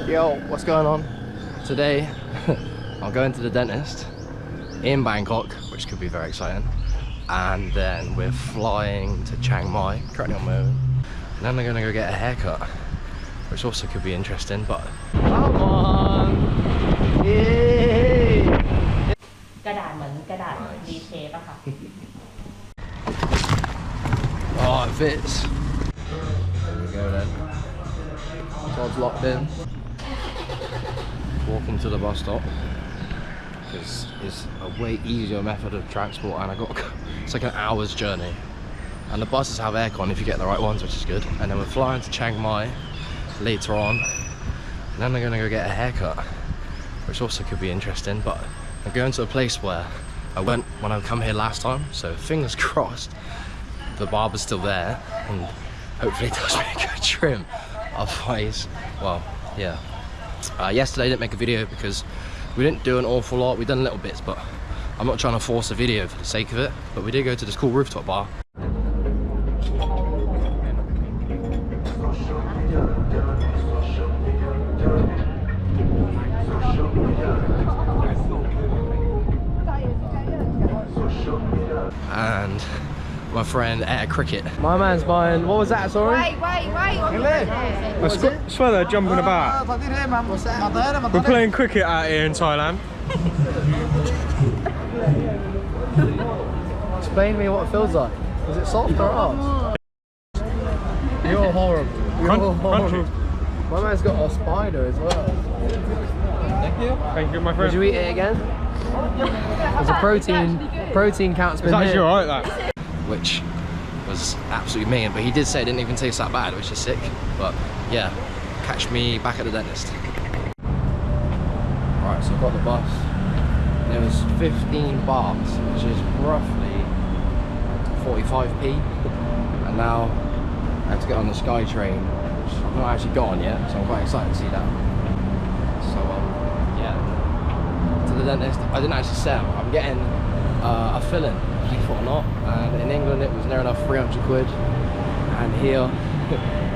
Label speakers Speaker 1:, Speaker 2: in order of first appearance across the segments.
Speaker 1: Yo, what's going on? Today, I'm going to the dentist in Bangkok, which could be very exciting. And then we're flying to Chiang Mai, currently on my own. And then we're gonna go get a haircut, which also could be interesting, but... Come on! Yay!
Speaker 2: กระดาษเหมือนกระดาษดีเชฟอะค่ะ
Speaker 1: Oh, it fits. There we go then. Todd's locked in. Walking to the bus stop because it's a way easier method of transport, and it's like an hour's journey. And the buses have aircon if you get the right ones, which is good. And then we're flying to Chiang Mai later on. And then we're gonna go get a haircut, which also could be interesting, but I'm going to a place where I went when I come here last time, so fingers crossed the barber's still there and hopefully it does me a good trim. Otherwise, well, yeah. Yesterday I didn't make a video because we didn't do an awful lot. We've done little bits, but I'm not trying to force a video for the sake of it. But we did go to this cool rooftop bar. And my friend at cricket. My man's buying, what was that, sorry?
Speaker 2: Wait.
Speaker 3: I swear they're jumping about.
Speaker 1: What's that?
Speaker 3: We're playing cricket out here in Thailand.
Speaker 1: Explain to me what it feels like. Is it soft or hard? You're horrible.
Speaker 3: Crunchy.
Speaker 1: My man's got a spider as well.
Speaker 3: Thank you. Thank you, my friend.
Speaker 1: Would you eat it again? There's a protein count's been
Speaker 3: It's actually
Speaker 1: hit.
Speaker 3: alright, that.
Speaker 1: Which was absolutely mean, but he did say it didn't even taste that bad, which is sick. But yeah, catch me back at the dentist. Right, so I've got the bus. It was 15 bahts, which is roughly 45p. And now I have to get on the Sky train, which I've not actually got on yet, so I'm quite excited to see that. So yeah, to the dentist. I didn't actually say I'm getting a filling, believe it or not. And in England it was near enough 300 quid, and here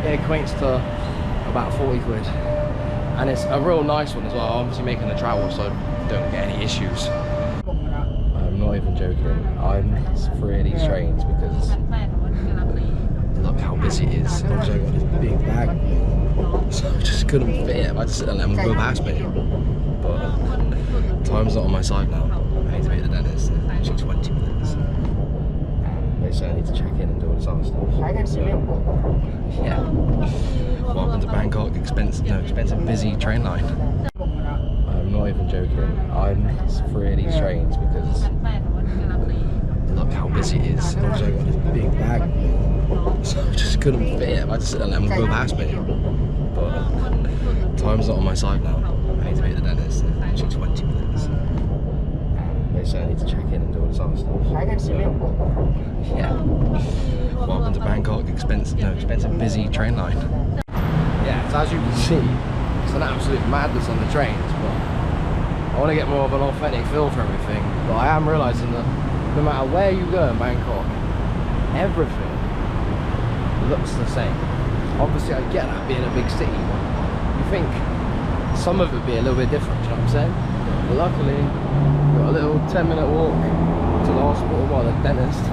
Speaker 1: it equates to about 40 quid. And it's a real nice one as well. I'm obviously making the travel so I don't get any issues. I'm not even joking. I'm really strange because look how busy it is. Also, I've got this big bag, so I just couldn't fit it. I just sit and let them go past me. But time's not on my side now. I need to be at the dentist in actually 20 minutes. So I need to check in and do all this other stuff. So, yeah. Welcome to Bangkok, expensive busy train line. I'm not even joking. It's really strange because look how busy it is. Also, I've got this big bag, so I just couldn't fit it. I just sit and let them go past me. But time's not on my side now. I need to be at the dentist in actually 20 minutes. So I need to check in and do all this other stuff. So, yeah. Welcome to Bangkok, expensive busy train line. Yeah, so as you can see, it's an absolute madness on the trains, but I want to get more of an authentic feel for everything. But I am realising that no matter where you go in Bangkok, everything looks the same. Obviously I get that being a big city, but you think some of it would be a little bit different, you know what I'm saying? But luckily, we've got a little 10-minute walk to the hospital, well, the dentist,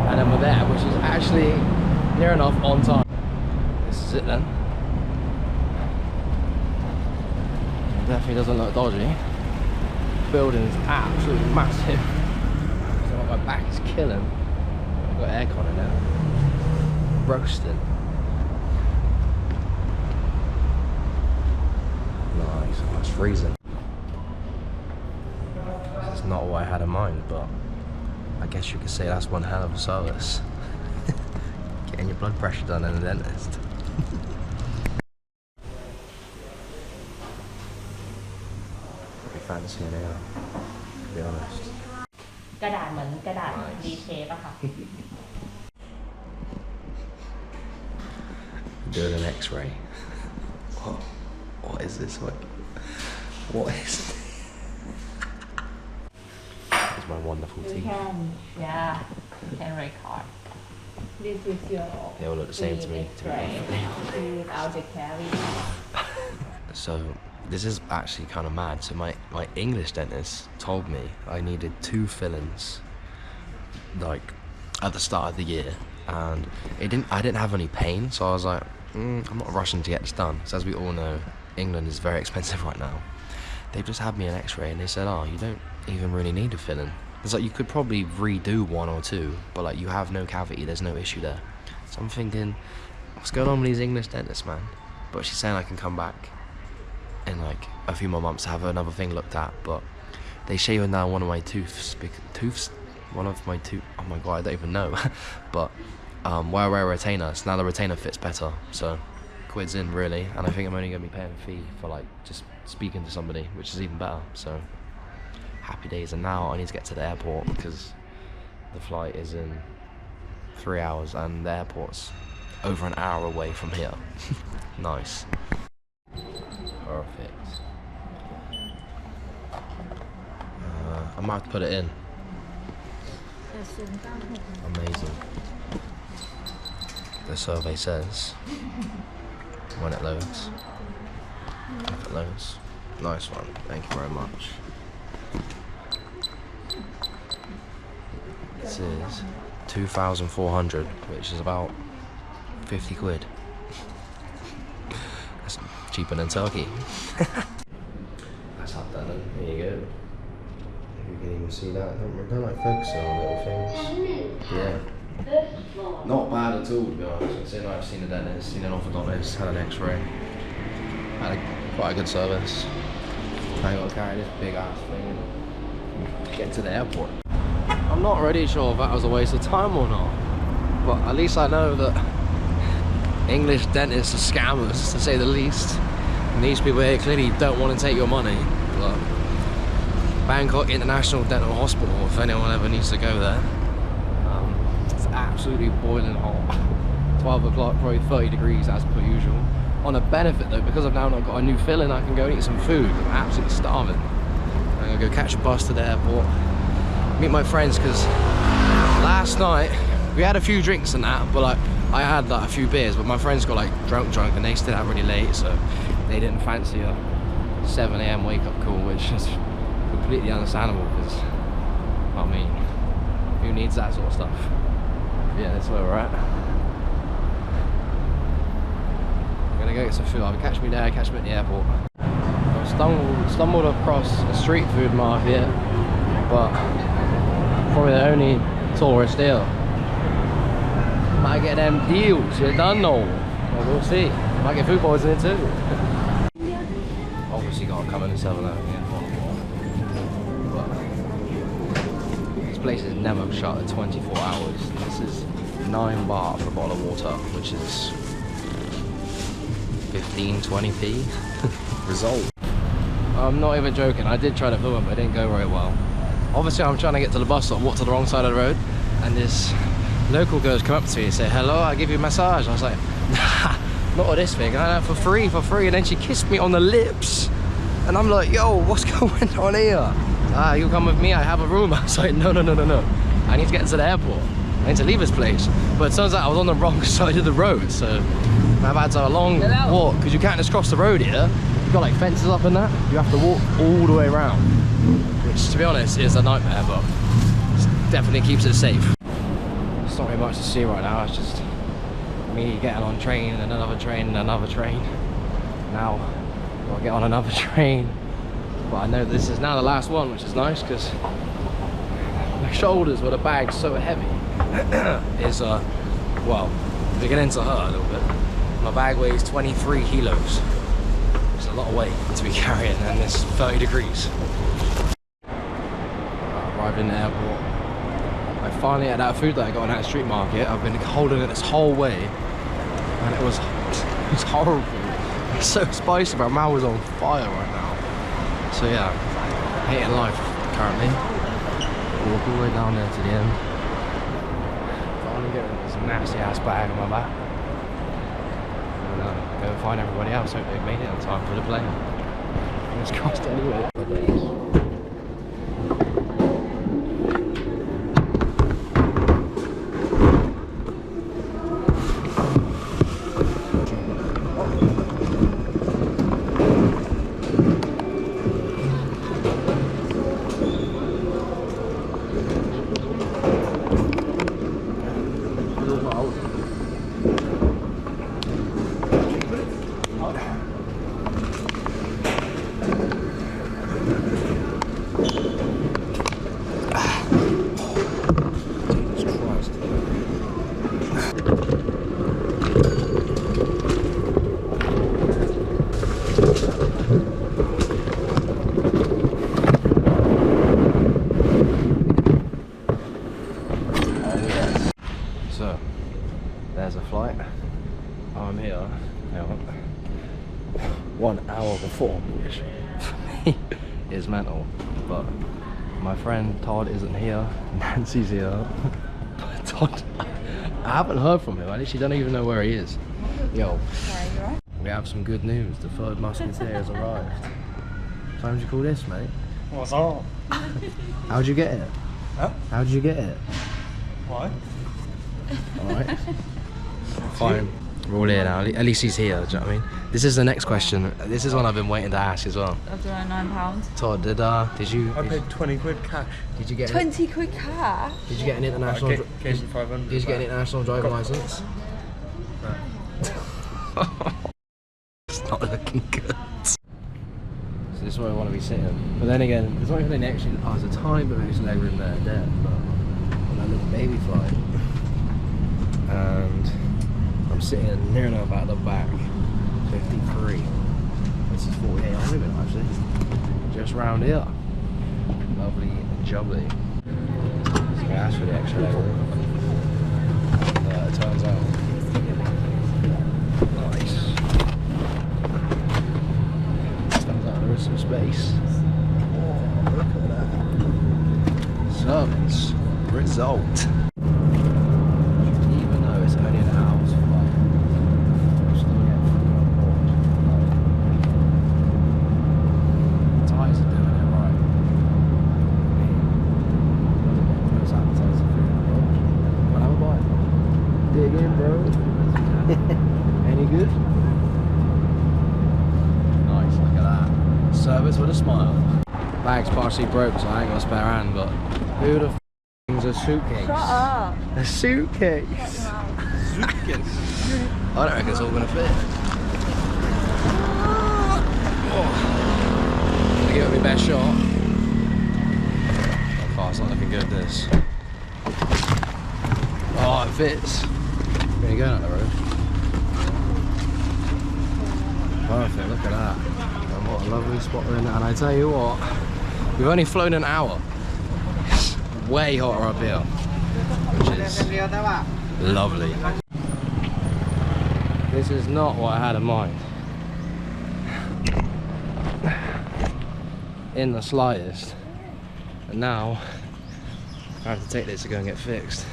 Speaker 1: and then we're there, which is actually near enough on time. This is it then. Definitely doesn't look dodgy. Building's absolutely massive. So my back is killing. I've got aircon in it. Roasting. Nice, oh, it's freezing. This is not what I had in mind, but I guess you could say that's one hell of a service. Getting your blood pressure done in a dentist. Pretty fancy in here, to be honest.
Speaker 2: กระดาษเหมือนกระดาษดีเชฟอะค่ะ
Speaker 1: Doing an X-ray. What is this? What is this? It's my wonderful teeth.
Speaker 2: Yeah, you can record. This is your
Speaker 1: They all look the same to me.
Speaker 2: X-ray without the cavity.
Speaker 1: So this is actually kind of mad. So my English dentist told me I needed 2 fillings, like at the start of the year, and I didn't have any pain, so I was like, I'm not rushing to get this done. So as we all know, England is very expensive right now. They just had me an x-ray and they said, oh, you don't even really need a filling. It's like you could probably redo 1 or 2, but like you have no cavity, there's no issue there. So I'm thinking, what's going on with these English dentists, man? But she's saying I can come back in like a few more months to have another thing looked at. But they shaved down one of my tooths, one of my tooth, oh my god, I don't even know. But where I wear a retainer, so now the retainer fits better. So quid's in really, and I think I'm only gonna be paying a fee for like just speaking to somebody, which is even better. So happy days. And now I need to get to the airport because the flight is in 3 hours and the airport's over an hour away from here. Nice. Perfect. I might have to put it in. Amazing. The survey says when it loads. If it loads. Nice one. Thank you very much. This is 2,400, which is about 50 quid. That's cheaper than Turkey. That's how done. There you go. You can even see that. I don't like focusing on little things. Yeah. Not bad at all, to be honest. Considering I've seen a dentist, seen an orthodontist, had an x-ray. Had quite a good service. I ain't got to carry this big ass thing and get to the airport. I'm not really sure if that was a waste of time or not, but at least I know that English dentists are scammers, to say the least. And these people here clearly don't want to take your money. But Bangkok International Dental Hospital, if anyone ever needs to go there, it's absolutely boiling hot. 12 o'clock, probably 30 degrees as per usual. On a benefit though, because I've now not got a new filling, I can go and eat some food. I'm absolutely starving. I'm gonna go catch a bus to the airport, meet my friends, because last night we had a few drinks and that, but like I had like a few beers, but my friends got like drunk and they stayed out really late, so they didn't fancy a 7 AM wake up call, which is completely understandable because, I mean, who needs that sort of stuff? Yeah, that's where we're at. I'm gonna go get some food. Either catch me there, catch me at the airport. I've stumbled across a street food market, but probably the only tourist here. Might get them deals, you don't know. Well, we'll see. Might get food poisoning too. Obviously gotta come in and 7-Eleven, yeah. This place is never shut at 24 hours. This is 9 baht for a bottle of water, which is 15-20p. Result. I'm not even joking, I did try to film it, but it didn't go very well. Obviously I'm trying to get to the bus stop, walk to the wrong side of the road, and this local girls come up to me and say, hello, I'll give you a massage. I was like, nah, not with this thing. And for free. And then she kissed me on the lips. And I'm like, yo, what's going on here? You come with me, I have a room. I was like, no. I need to get to the airport. I need to leave this place. But it turns out I was on the wrong side of the road. So I've had to have a long walk, because you can't just cross the road here. You've got like fences up and that. You have to walk all the way around. Which, to be honest, is a nightmare, but it definitely keeps it safe. There's not really much to see right now. It's just me getting on train and another train and another train. Now I'll get on another train, but I know this is now the last one, which is nice because my shoulders where the bag's so heavy is well, beginning to hurt a little bit. My bag weighs 23 kilos. It's a lot of weight to be carrying, and it's 30 degrees. Arrived in the airport. I finally had that food that I got in that street market. I've been holding it this whole way, and it was horrible. It's so spicy, my mouth is on fire right now. So yeah, hating life currently. Walk all the way down there to the end. Finally getting this nasty ass bag on my back. And go and find everybody else. Hope they've made it on time for the plane. Fingers crossed anyway. 1 hour before, which for me is mental. But my friend Todd isn't here, Nancy's here. But Todd, I haven't heard from him. I literally don't even know where he is. Yo, we have some good news. The third musketeer has arrived. What would you call this, mate?
Speaker 3: What's up?
Speaker 1: How'd you get it?
Speaker 3: Huh?
Speaker 1: How'd you get it?
Speaker 3: Why?
Speaker 1: Alright. Fine. We're all here now. At least he's here, do you know what I mean? This is the next question. This is one I've been waiting to ask as well.
Speaker 2: That's around £9.
Speaker 1: Todd, did you...
Speaker 3: I paid 20 quid cash.
Speaker 1: Did you get
Speaker 2: 20 quid cash?
Speaker 1: Did you get an international...
Speaker 3: I gave him 500.
Speaker 1: Did you get an international driving license?
Speaker 3: No.
Speaker 1: It's not looking good. So this is where I want to be sitting. But then again, there's not even any extra... Oh, there's a tiny bit of extra leg room there, but on that little baby flight. And I'm sitting near enough at the back. 53. This is 48 limit actually. Just round here. Lovely and jubbly. So I asked for the extra leg room. It turns out. Nice. Turns out there is some space. Oh, look at that. Service result. Even though it's only an hour's flight. Any good? Nice, look at that. Service with a smile. Bag's partially broke, so I ain't got a spare hand, but who the f is a suitcase?
Speaker 2: Shut up.
Speaker 1: A suitcase? Suitcase? I don't reckon it's all gonna fit. Oh. Gonna give it my best shot. Oh, it's not looking good, this. Oh, it fits. Where are you going up the road? Perfect, look at that. And what a lovely spot we're in. And I tell you what, we've only flown an hour. It's way hotter up here, which is lovely. This is not what I had in mind. In the slightest. And now, I have to take this to go and get fixed.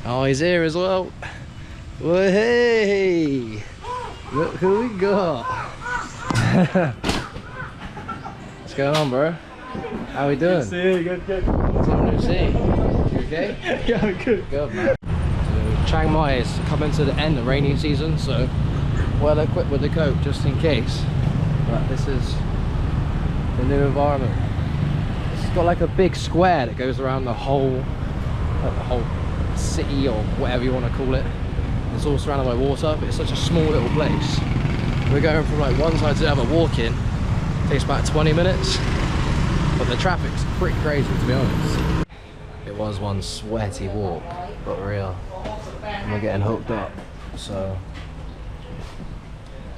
Speaker 1: Oh, he's here as well. Well, hey! Look who we got. What's going on, bro? How we doing?
Speaker 3: Good to see you, good.
Speaker 1: What's up, new see? You okay?
Speaker 3: Yeah, good.
Speaker 1: Good, man. So, Chiang Mai is coming to the end of rainy season, so well equipped with the coat just in case. But this is the new environment. It's got like a big square that goes around the whole city or whatever you want to call it. It's all surrounded by water, but it's such a small little place. We're going from like one side to the other walking. Takes about 20 minutes, but the traffic's pretty crazy to be honest. It was one sweaty walk, but we're here and we're getting hooked up, so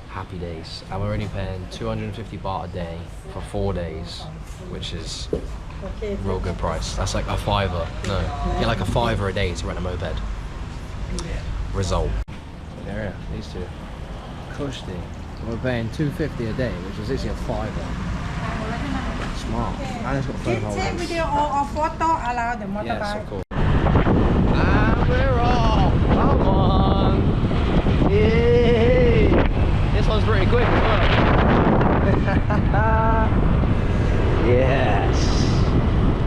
Speaker 1: happy days. And we're only paying 250 baht a day for 4 days, which is a real good price. That's like a fiver. No, you get like a fiver a day to rent a moped. Result. Yeah, these two. Cushy. We're paying 250 a day, which is actually a fiver. Smart. And it's got phone holders.
Speaker 4: Take video or photo allow the motorbike.
Speaker 1: Yes, of course. And we're off. Come on. Yay. This one's pretty quick as well. Yes.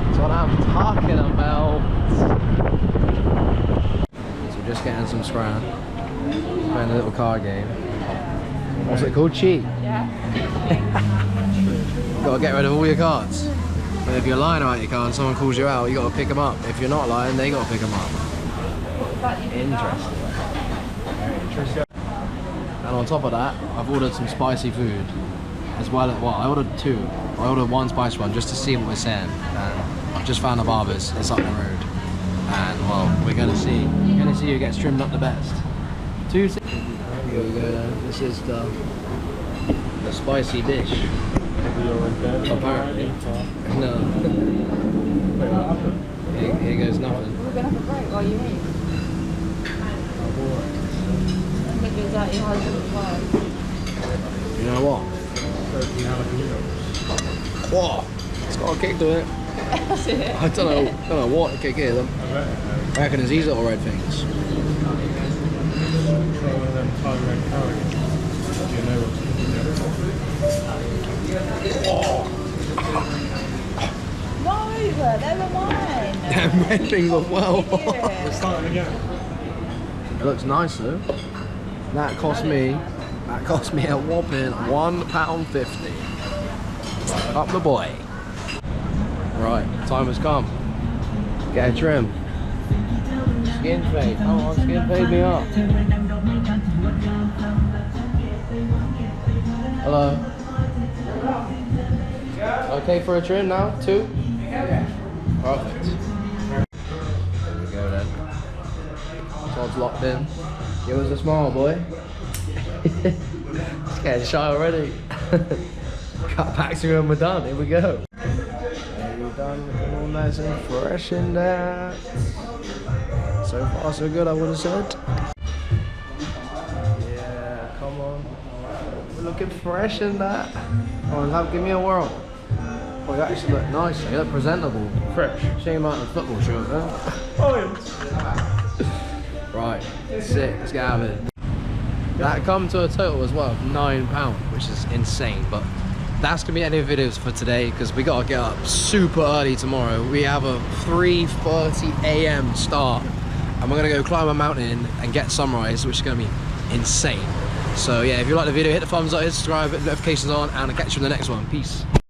Speaker 1: That's what I'm talking about. So we're just getting some scran. Playing a little card game. What's it called? Cheat?
Speaker 2: Yeah.
Speaker 1: You gotta get rid of all your cards. But if you're lying about your cards, someone calls you out, you gotta pick them up. If you're not lying, they gotta pick them up. Interesting. Very interesting. And on top of that, I've ordered some spicy food. As well as, well, I ordered two. I ordered one spicy one just to see what we're saying. And I've just found a barber's, it's up the road. And well, we're gonna see. We're gonna see who gets trimmed up the best. Here we go. This is the spicy dish. Apparently. No. Here goes nothing.
Speaker 2: We're gonna have a break while you eat. Because that your husband works.
Speaker 1: You know what? Whoa, it's got a kick to it. I don't know what the kick is. I reckon it's these little red things. Oh.
Speaker 2: No, never mind.
Speaker 1: Damn red things as well.
Speaker 3: We're starting again.
Speaker 1: It looks nice though. That cost me a whopping £1.50. Up the boy. Right, time has come. Get a trim. Skin fade. Come on, skin fade me up. Hello. Okay for a trim now? 2? Perfect. There we go then. Todd's locked in. Give us a smile, boy. It's getting shy already. Cut back to when we're done. Here we go. There we're done. Looking all nice and fresh in that. So far, so good, I would have said. Yeah, come on. We're looking fresh in that. Come on, give me a whirl. Oh, you actually look nice. You look presentable. Fresh. Shame out in the football shirt, huh?
Speaker 3: Oh,
Speaker 1: Right, sick. Let's get out of it. That come to a total as well of £9, which is insane. But that's gonna be the end of the videos for today because we gotta get up super early tomorrow. We have a 3:30 AM start, and we're gonna go climb a mountain and get sunrise, which is gonna be insane. So yeah, if you like the video, hit the thumbs up, subscribe, notifications on, and I'll catch you in the next one. Peace.